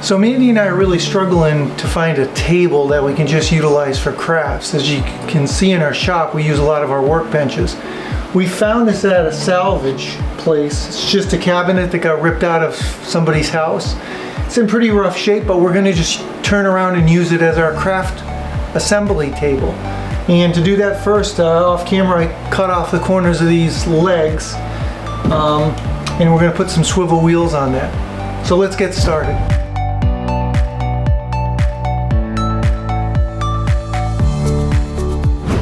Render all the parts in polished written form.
So Mandy and I are really struggling to find a table that we can just utilize for crafts. As you can see in our shop, we use a lot of our workbenches. We found this at a salvage place. It's just a cabinet that got ripped out of somebody's house. It's in pretty rough shape, but we're going to just turn around and use it as our craft assembly table. And to do that first, off camera, I cut off the corners of these legs, and we're going to put some swivel wheels on that. So let's get started.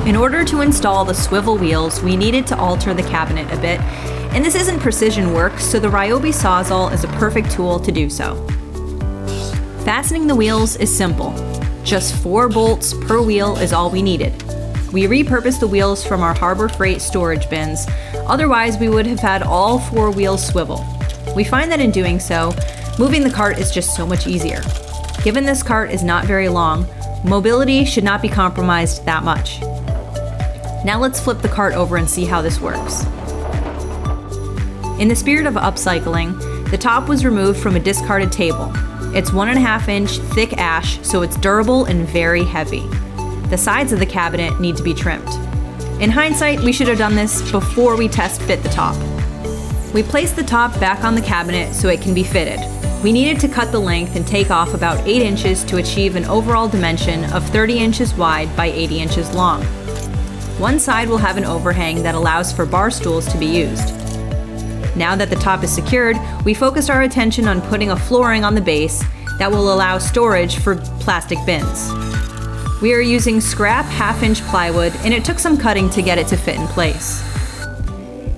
In order to install the swivel wheels, we needed to alter the cabinet a bit, and this isn't precision work, so the Ryobi Sawzall is a perfect tool to do so. Fastening the wheels is simple. Just 4 bolts per wheel is all we needed. We repurposed the wheels from our Harbor Freight storage bins, otherwise we would have had all 4 wheels swivel. We find that in doing so, moving the cart is just so much easier. Given this cart is not very long, mobility should not be compromised that much. Now let's flip the cart over and see how this works. In the spirit of upcycling, the top was removed from a discarded table. It's 1.5-inch thick ash, so it's durable and very heavy. The sides of the cabinet need to be trimmed. In hindsight, we should have done this before we test fit the top. We placed the top back on the cabinet so it can be fitted. We needed to cut the length and take off about 8 inches to achieve an overall dimension of 30 inches wide by 80 inches long. One side will have an overhang that allows for bar stools to be used. Now that the top is secured, we focused our attention on putting a flooring on the base that will allow storage for plastic bins. We are using scrap 1/2-inch plywood, and it took some cutting to get it to fit in place.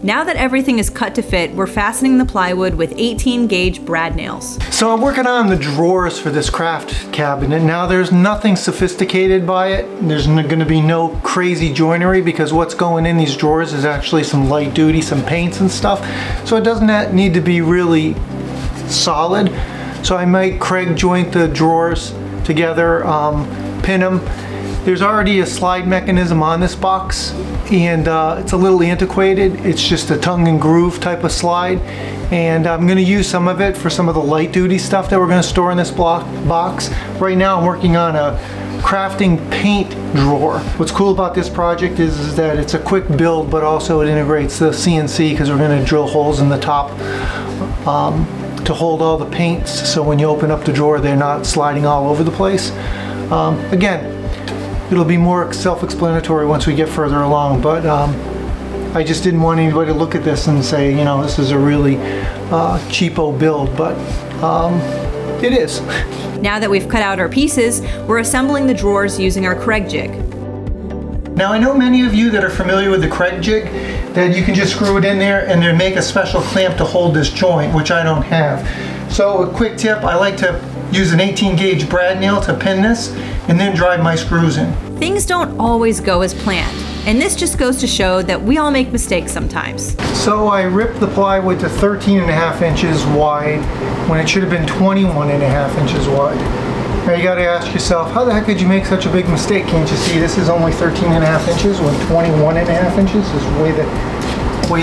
Now that everything is cut to fit, we're fastening the plywood with 18-gauge brad nails. So I'm working on the drawers for this craft cabinet. Now there's nothing sophisticated by it. There's going to be no crazy joinery because what's going in these drawers is actually some light duty, some paints and stuff. So it doesn't need to be really solid. So I might Craig joint the drawers together, pin them. There's already a slide mechanism on this box, and it's a little antiquated. It's just a tongue and groove type of slide, and I'm going to use some of it for some of the light duty stuff that we're going to store in this box. Right now I'm working on a crafting paint drawer. What's cool about this project is that it's a quick build, but also it integrates the CNC because we're going to drill holes in the top to hold all the paints, so when you open up the drawer they're not sliding all over the place. Again, it'll be more self-explanatory once we get further along, but I just didn't want anybody to look at this and say, you know, this is a really cheapo build, but it is. Now that we've cut out our pieces, we're assembling the drawers using our Craig jig. Now I know many of you that are familiar with the Craig jig, that you can just screw it in there and then make a special clamp to hold this joint, which I don't have. So a quick tip, I like to use an 18-gauge brad nail to pin this and then drive my screws in. Things don't always go as planned, and this just goes to show that we all make mistakes sometimes. So I ripped the plywood to 13.5 inches wide when it should have been 21.5 inches wide. Now you gotta ask yourself, how the heck did you make such a big mistake? Can't you see this is only 13.5 inches when 21.5 inches is way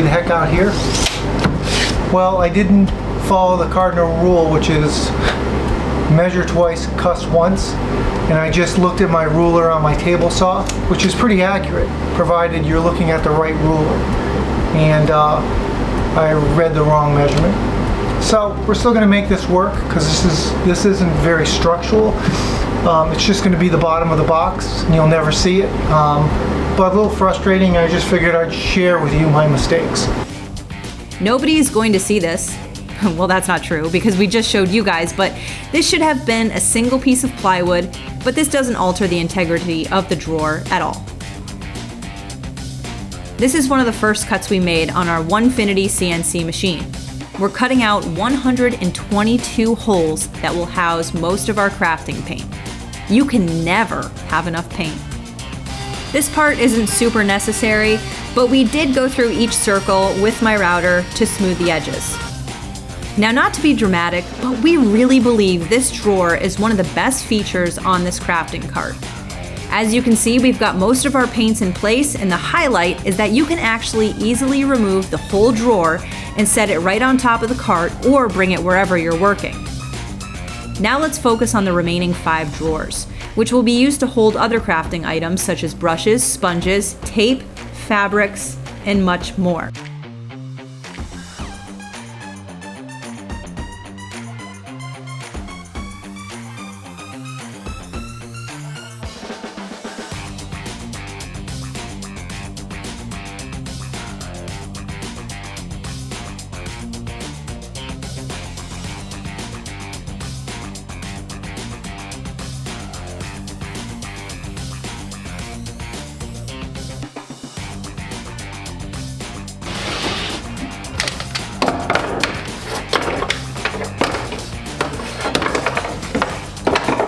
the heck out here? Well, I didn't follow the cardinal rule, which is measure twice, cuss once, and I just looked at my ruler on my table saw, which is pretty accurate, provided you're looking at the right ruler. And I read the wrong measurement. So we're still going to make this work because this isn't very structural. It's just going to be the bottom of the box, and you'll never see it. But a little frustrating. I just figured I'd share with you my mistakes. Nobody's going to see this. Well, that's not true because we just showed you guys, but this should have been a single piece of plywood, but this doesn't alter the integrity of the drawer at all. This is one of the first cuts we made on our Onefinity CNC machine. We're cutting out 122 holes that will house most of our crafting paint. You can never have enough paint. This part isn't super necessary, but we did go through each circle with my router to smooth the edges. Now, not to be dramatic, but we really believe this drawer is one of the best features on this crafting cart. As you can see, we've got most of our paints in place, and the highlight is that you can actually easily remove the whole drawer and set it right on top of the cart or bring it wherever you're working. Now let's focus on the remaining 5 drawers, which will be used to hold other crafting items such as brushes, sponges, tape, fabrics, and much more.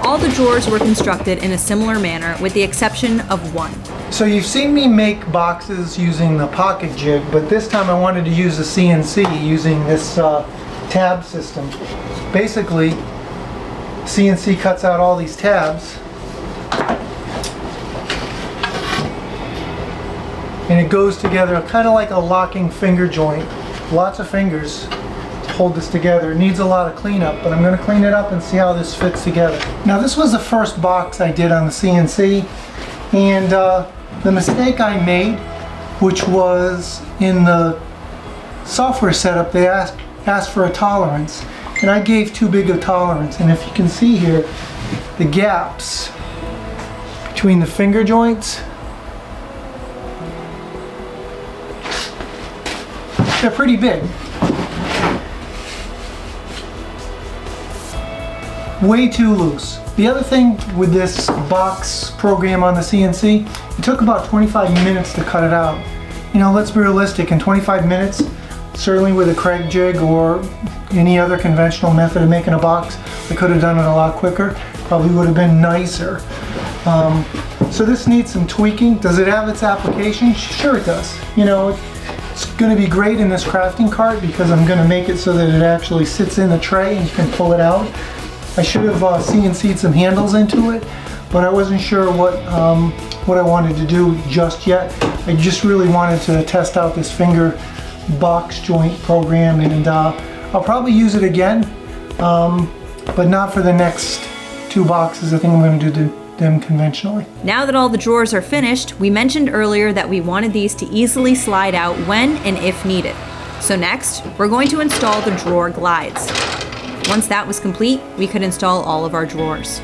All the drawers were constructed in a similar manner with the exception of one. So you've seen me make boxes using the pocket jig, but this time I wanted to use the CNC using this tab system. Basically, CNC cuts out all these tabs and it goes together kind of like a locking finger joint. Lots of fingers hold this together. It needs a lot of cleanup, but I'm going to clean it up and see how this fits together. Now this was the first box I did on the CNC, and the mistake I made, which was in the software setup, they asked for a tolerance, and I gave too big a tolerance. And if you can see here, the gaps between the finger joints, they're pretty big. Way too loose. The other thing with this box program on the CNC, it took about 25 minutes to cut it out. You know, let's be realistic, in 25 minutes, certainly with a Craig jig or any other conventional method of making a box, I could have done it a lot quicker. Probably would have been nicer. So this needs some tweaking. Does it have its application? Sure it does. You know, it's going to be great in this crafting cart because I'm going to make it so that it actually sits in the tray and you can pull it out. I should have CNC'd some handles into it, but I wasn't sure what I wanted to do just yet. I just really wanted to test out this finger box joint program, and I'll probably use it again, but not for the next 2 boxes. I think I'm going to do them conventionally. Now that all the drawers are finished, we mentioned earlier that we wanted these to easily slide out when and if needed. So next, we're going to install the drawer glides. Once that was complete, we could install all of our drawers.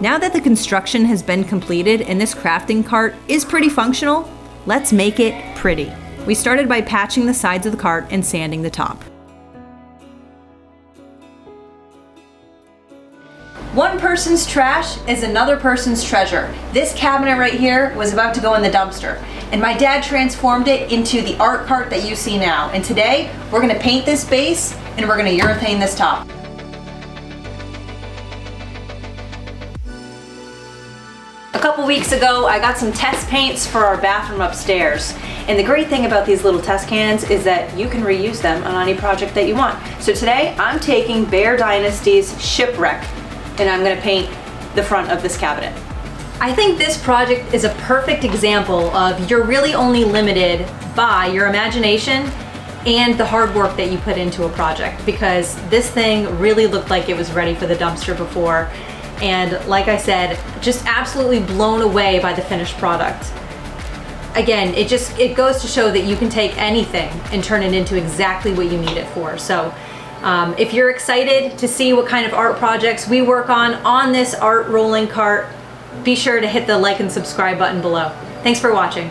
Now that the construction has been completed and this crafting cart is pretty functional, let's make it pretty. We started by patching the sides of the cart and sanding the top. One person's trash is another person's treasure. This cabinet right here was about to go in the dumpster, and my dad transformed it into the art cart that you see now. And today, we're gonna paint this base and we're gonna urethane this top. A couple weeks ago, I got some test paints for our bathroom upstairs. And the great thing about these little test cans is that you can reuse them on any project that you want. So today, I'm taking Bear Dynasty's Shipwreck, and I'm gonna paint the front of this cabinet. I think this project is a perfect example of you're really only limited by your imagination and the hard work that you put into a project, because this thing really looked like it was ready for the dumpster before. And like I said, just absolutely blown away by the finished product. Again, it goes to show that you can take anything and turn it into exactly what you need it for. So if you're excited to see what kind of art projects we work on this art rolling cart, be sure to hit the like and subscribe button below. Thanks for watching.